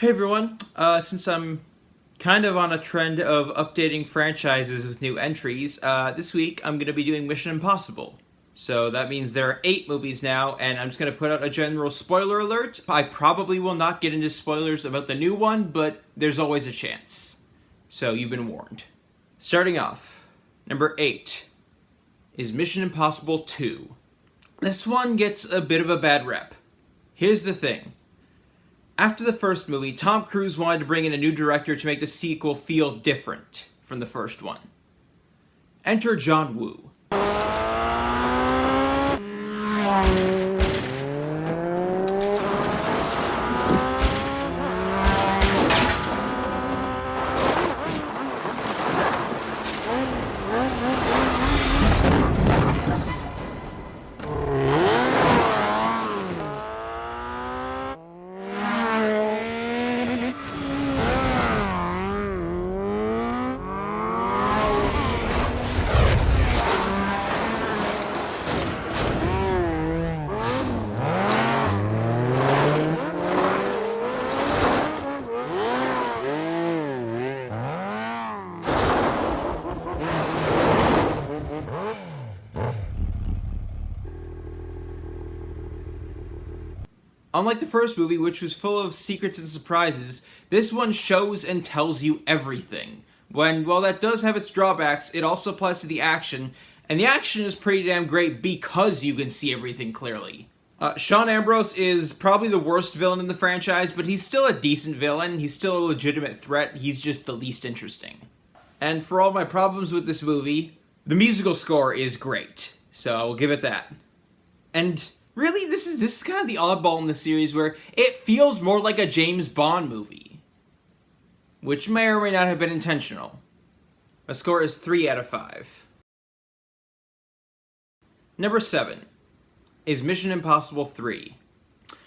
Hey everyone, since I'm kind of on a trend of updating franchises with new entries, this week I'm going to be doing Mission Impossible. So that means there are 8 movies now, and I'm just going to put out a general spoiler alert. I probably will not get into spoilers about the new one, but there's always a chance. So you've been warned. Starting off, number 8 is Mission Impossible 2. This one gets a bit of a bad rep. Here's the thing. After the first movie, Tom Cruise wanted to bring in a new director to make the sequel feel different from the first one. Enter John Woo. Unlike the first movie, which was full of secrets and surprises, this one shows and tells you everything. While that does have its drawbacks, it also applies to the action, and the action is pretty damn great because you can see everything clearly. Sean Ambrose is probably the worst villain in the franchise, but he's still a decent villain, he's still a legitimate threat, he's just the least interesting. And for all my problems with this movie, the musical score is great, so I will give it that. And really, this is kind of the oddball in the series where it feels more like a James Bond movie, which may or may not have been intentional. My score is 3 out of 5. Number 7 is Mission Impossible 3.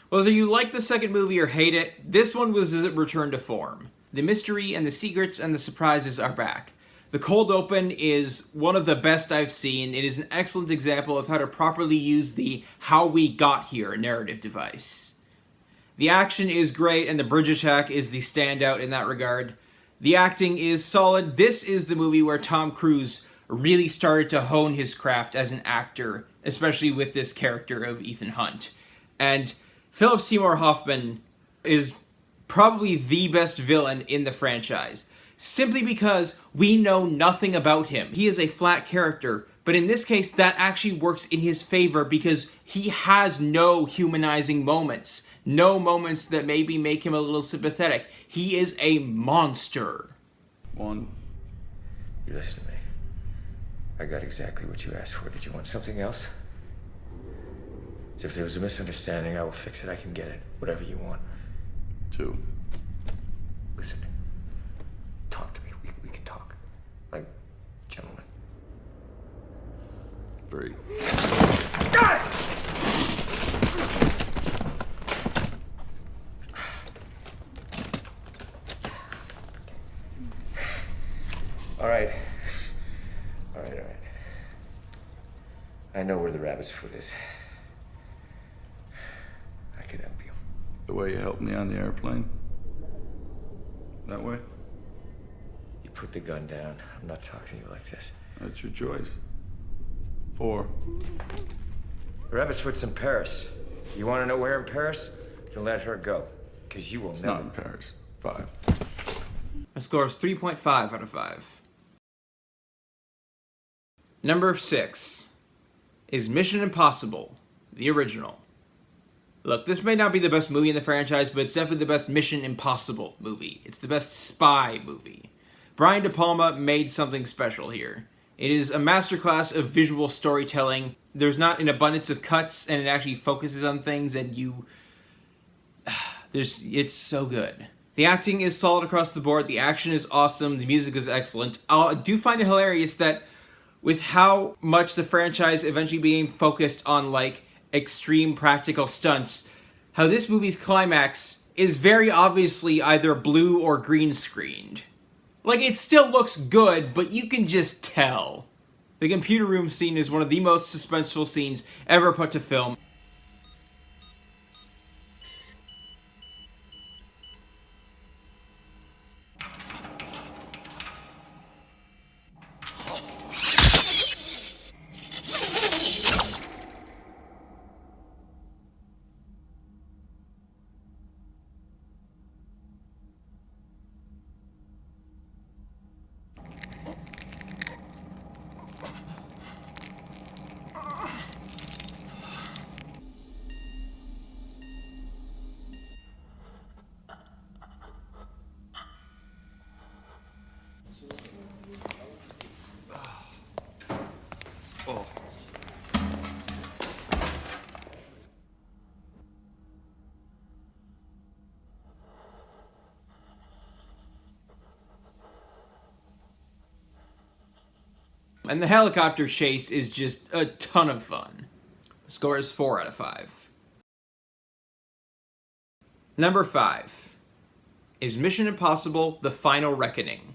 Whether you like the second movie or hate it, this one was its return to form. The mystery and the secrets and the surprises are back. The cold open is one of the best I've seen. It is an excellent example of how to properly use the how we got here narrative device. The action is great, and the bridge attack is the standout in that regard. The acting is solid. This is the movie where Tom Cruise really started to hone his craft as an actor, especially with this character of Ethan Hunt. And Philip Seymour Hoffman is probably the best villain in the franchise, simply because we know nothing about him. He is a flat character, but in this case, that actually works in his favor because he has no humanizing moments. No moments that maybe make him a little sympathetic. He is a monster. You listen to me. I got exactly what you asked for. Did you want something else? If there was a misunderstanding, I will fix it. I can get it. Whatever you want. 2. Listen. Talk to me. We can talk. Like gentlemen. 3. All right. I know where the rabbit's foot is. I can help you. The way you helped me on the airplane? That way? You put the gun down. I'm not talking to you like this. That's your choice. 4. The rabbit's foot's in Paris. You want to know where in Paris? Then let her go. Because you will It's never. not in Paris. 5. My score is 3.5 out of 5. Number 6 is Mission Impossible, the original. Look, this may not be the best movie in the franchise, but it's definitely the best Mission Impossible movie. It's the best spy movie. Brian De Palma made something special here. It is a masterclass of visual storytelling. There's not an abundance of cuts, and it actually focuses on things, and it's so good. The acting is solid across the board, the action is awesome, the music is excellent. I do find it hilarious that with how much the franchise eventually being focused on, like, extreme practical stunts, how this movie's climax is very obviously either blue or green screened. Like, it still looks good, but you can just tell. The computer room scene is one of the most suspenseful scenes ever put to film. And the helicopter chase is just a ton of fun. The score is 4 out of 5. Number 5 is Mission Impossible: The Final Reckoning.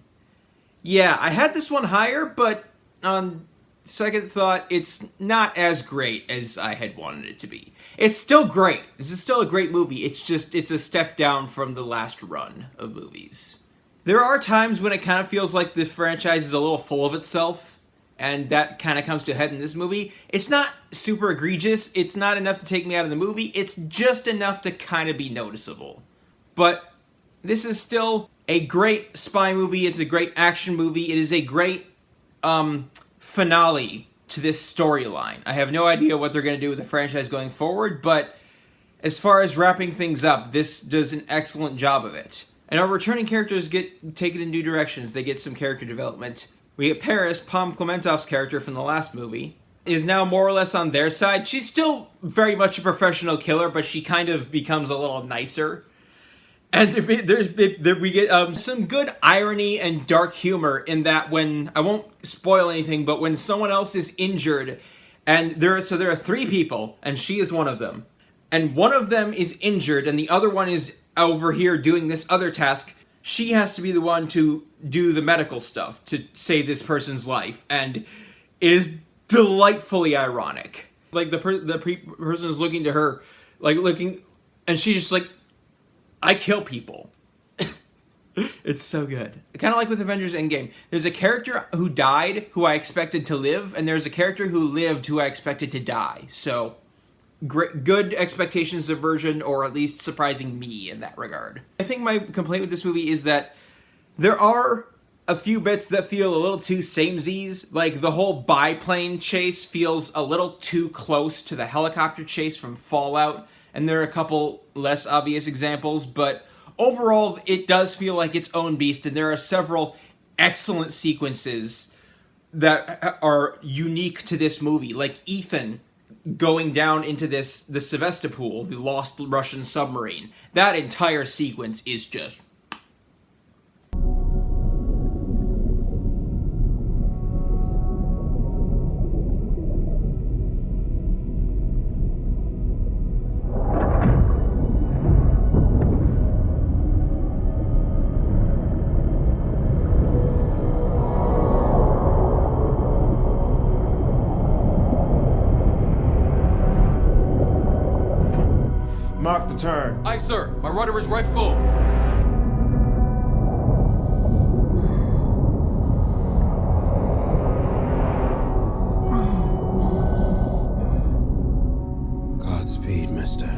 Yeah, I had this one higher, but on second thought, it's not as great as I had wanted it to be. It's still great. This is still a great movie. It's a step down from the last run of movies. There are times when it kind of feels like the franchise is a little full of itself, and that kind of comes to a head in this movie. It's not super egregious. It's not enough to take me out of the movie. It's just enough to kind of be noticeable. But this is still a great spy movie. It's a great action movie. It is a great finale to this storyline. I have no idea what they're going to do with the franchise going forward, but as far as wrapping things up, this does an excellent job of it. And our returning characters get taken in new directions. They get some character development. We get Paris, Pom Klementoff's character from the last movie, is now more or less on their side. She's still very much a professional killer, but she kind of becomes a little nicer. And we get some good irony and dark humor in that when, I won't spoil anything, but when someone else is injured, and there are 3 people, and she is one of them, and one of them is injured, and the other one is over here doing this other task, she has to be the one to do the medical stuff to save this person's life, and it is delightfully ironic. Like, the person is looking to her, and she's just like, I kill people. It's so good. Kind of like with Avengers Endgame. There's a character who died who I expected to live, and there's a character who lived who I expected to die. So, good expectations subversion, or at least surprising me in that regard. I think my complaint with this movie is that there are a few bits that feel a little too samesies. Like, the whole biplane chase feels a little too close to the helicopter chase from Fallout. And there are a couple less obvious examples, but overall, it does feel like its own beast, and there are several excellent sequences that are unique to this movie, like Ethan going down into the Sevastopol, the lost Russian submarine. That entire sequence is just... Mark the turn. Aye, sir. My rudder is right full. Godspeed, mister.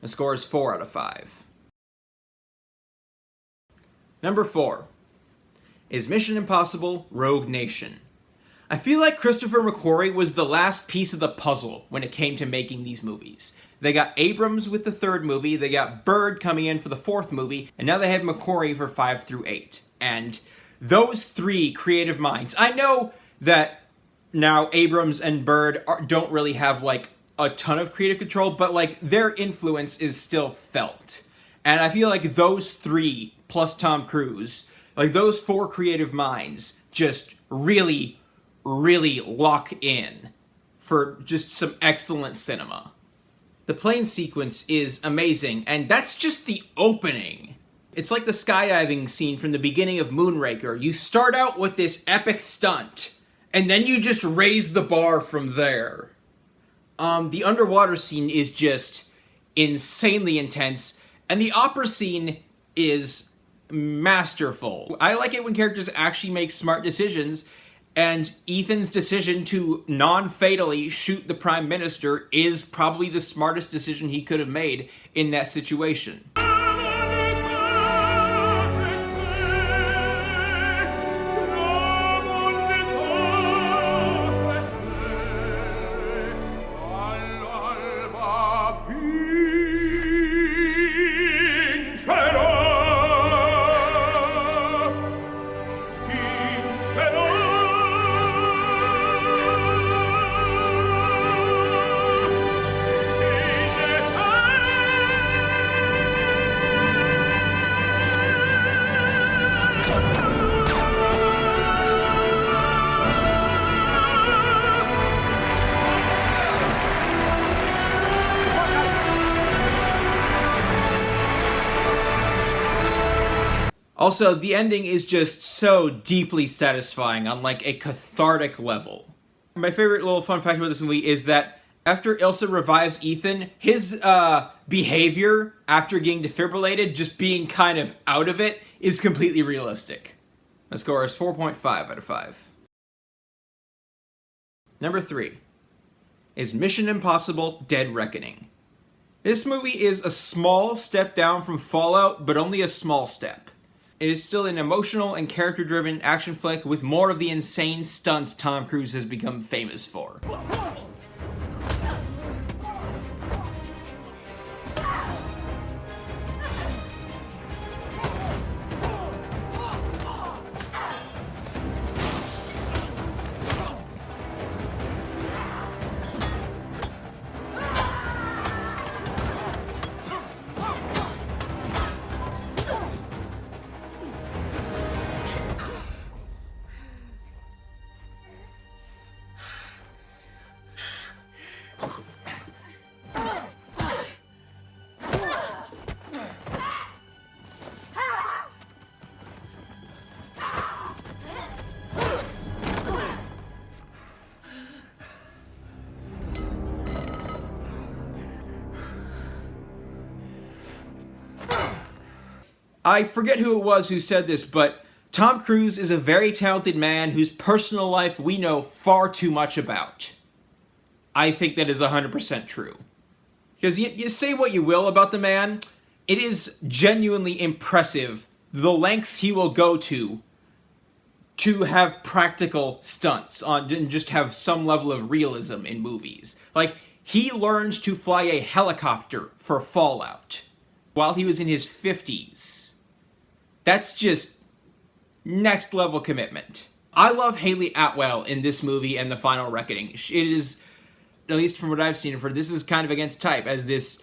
The score is 4 out of 5. Number 4 is Mission Impossible: Rogue Nation. I feel like Christopher McQuarrie was the last piece of the puzzle when it came to making these movies. They got Abrams with the 3rd movie, they got Bird coming in for the 4th movie, and now they have McQuarrie for 5 through 8. And those 3 creative minds, I know that now Abrams and Bird don't really have, like, a ton of creative control, but, like, their influence is still felt. And I feel like those 3, plus Tom Cruise, like, those 4 creative minds just really, really lock in for just some excellent cinema. The plane sequence is amazing, and that's just the opening. It's like the skydiving scene from the beginning of Moonraker. You start out with this epic stunt, and then you just raise the bar from there. The underwater scene is just insanely intense, and the opera scene is masterful. I like it when characters actually make smart decisions, and Ethan's decision to non-fatally shoot the Prime Minister is probably the smartest decision he could have made in that situation. Also, the ending is just so deeply satisfying on like a cathartic level. My favorite little fun fact about this movie is that after Ilsa revives Ethan, his behavior after getting defibrillated, just being kind of out of it, is completely realistic. The score is 4.5 out of 5. Number 3 is Mission Impossible: Dead Reckoning. This movie is a small step down from Fallout, but only a small step. It is still an emotional and character-driven action flick with more of the insane stunts Tom Cruise has become famous for. I forget who it was who said this, but Tom Cruise is a very talented man whose personal life we know far too much about. I think that is 100% true. Because you say what you will about the man, it is genuinely impressive the lengths he will go to have practical stunts on and just have some level of realism in movies. Like, he learned to fly a helicopter for Fallout while he was in his 50s. That's just next level commitment. I love Haley Atwell in this movie and The Final Reckoning. It is, at least from what I've seen of her, this is kind of against type as this,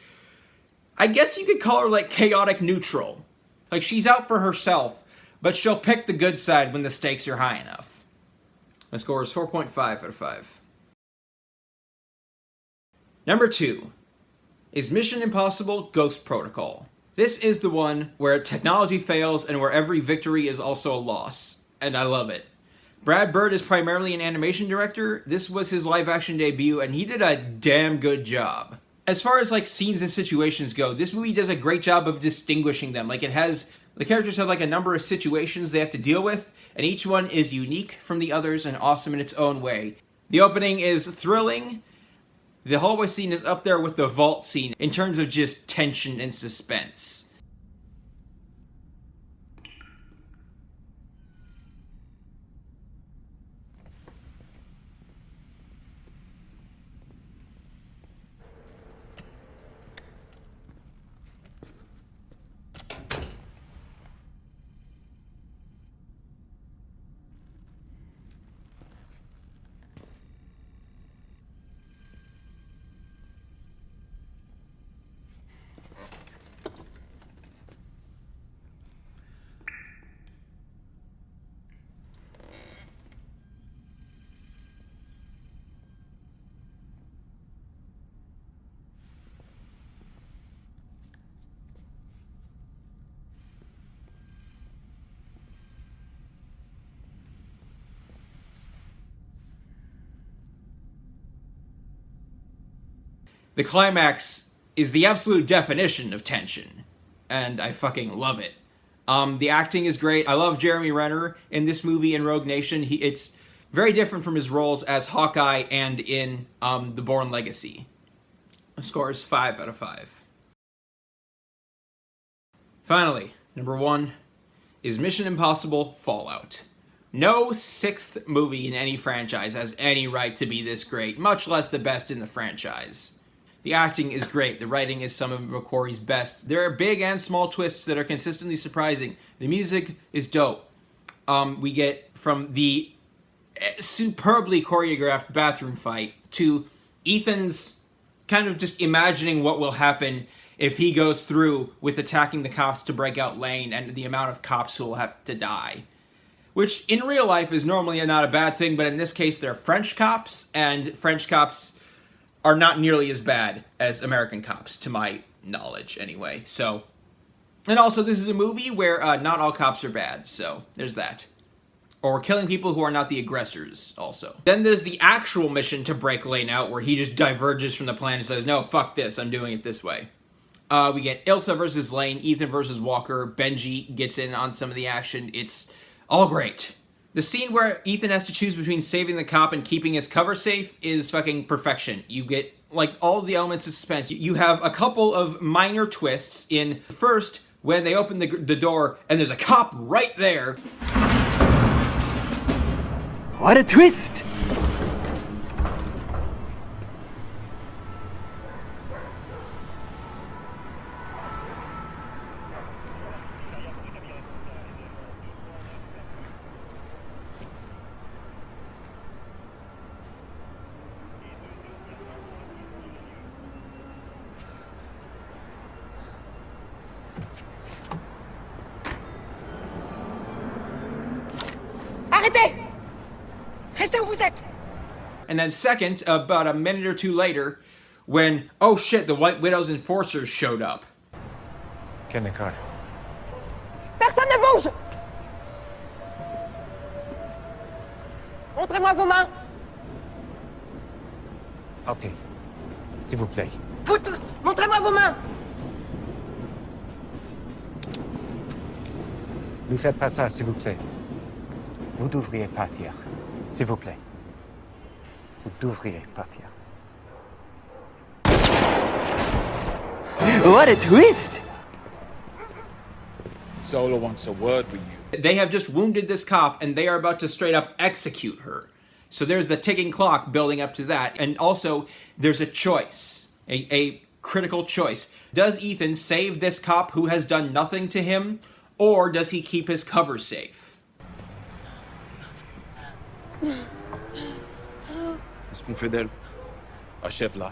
I guess you could call her like chaotic neutral. Like, she's out for herself, but she'll pick the good side when the stakes are high enough. My score is 4.5 out of 5. Number 2 is Mission Impossible: Ghost Protocol. This is the one where technology fails and where every victory is also a loss, and I love it. Brad Bird is primarily an animation director. This was his live-action debut, and he did a damn good job. As far as like scenes and situations go, this movie does a great job of distinguishing them. Like, the characters have like a number of situations they have to deal with, and each one is unique from the others and awesome in its own way. The opening is thrilling. The hallway scene is up there with the vault scene in terms of just tension and suspense. The climax is the absolute definition of tension, and I fucking love it. The acting is great. I love Jeremy Renner in this movie in Rogue Nation. It's very different from his roles as Hawkeye and in The Bourne Legacy. The score is 5 out of 5. Finally, number 1 is Mission Impossible: Fallout. No sixth movie in any franchise has any right to be this great, much less the best in the franchise. The acting is great. The writing is some of McQuarrie's best. There are big and small twists that are consistently surprising. The music is dope. We get from the superbly choreographed bathroom fight to Ethan's kind of just imagining what will happen if he goes through with attacking the cops to break out Lane and the amount of cops who will have to die. Which in real life is normally not a bad thing, but in this case they're French cops, and French cops are not nearly as bad as American cops, to my knowledge anyway. So, And also, this is a movie where not all cops are bad, so there's that. Or killing people who are not the aggressors, also. Then there's the actual mission to break Lane out, where he just diverges from the plan and says, no, fuck this, I'm doing it this way. We get Ilsa versus Lane, Ethan versus Walker, Benji gets in on some of the action. It's all great. The scene where Ethan has to choose between saving the cop and keeping his cover safe is fucking perfection. You get, like, all the elements of suspense. You have a couple of minor twists in, first, when they open the door and there's a cop right there. What a twist! Arrêtez! Restez où vous êtes! And then second, about a minute or two later, when, oh shit, the White Widow's enforcers showed up. Kennicott. Personne ne bouge! Montrez-moi vos mains! Partez. S'il vous plaît. Vous tous! Montrez-moi vos mains! Ne faites pas ça, s'il vous plaît. Vous devriez partir. S'il vous plaît. Vous devriez partir. What a twist! Zola wants a word with you. They have just wounded this cop, and they are about to straight up execute her. So there's the ticking clock building up to that. And also, there's a choice. A critical choice. Does Ethan save this cop who has done nothing to him, or does he keep his cover safe? Qu'est-ce qu'on fait d'elle? Achève-la.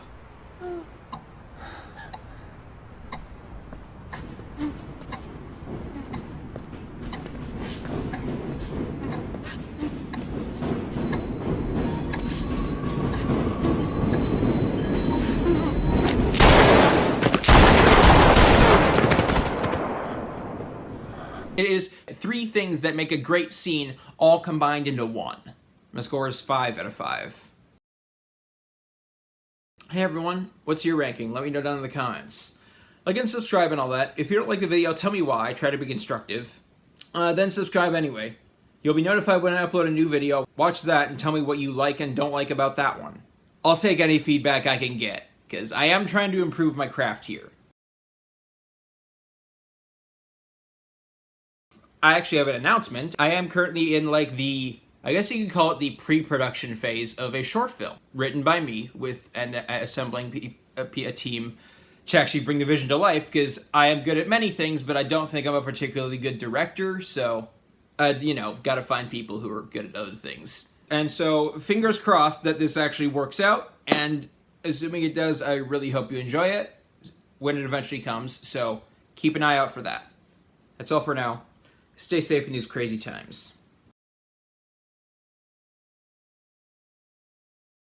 It is three things that make a great scene all combined into one. My score is 5 out of 5. Hey everyone, what's your ranking? Let me know down in the comments. Like and subscribe and all that. If you don't like the video, tell me why. I try to be constructive. Then subscribe anyway. You'll be notified when I upload a new video. Watch that and tell me what you like and don't like about that one. I'll take any feedback I can get, because I am trying to improve my craft here. I actually have an announcement. I am currently in, like, I guess you could call it the pre-production phase of a short film written by me with assembling a team to actually bring the vision to life, because I am good at many things, but I don't think I'm a particularly good director, so, gotta find people who are good at other things. And so, fingers crossed that this actually works out, and assuming it does, I really hope you enjoy it when it eventually comes, so keep an eye out for that. That's all for now. Stay safe in these crazy times.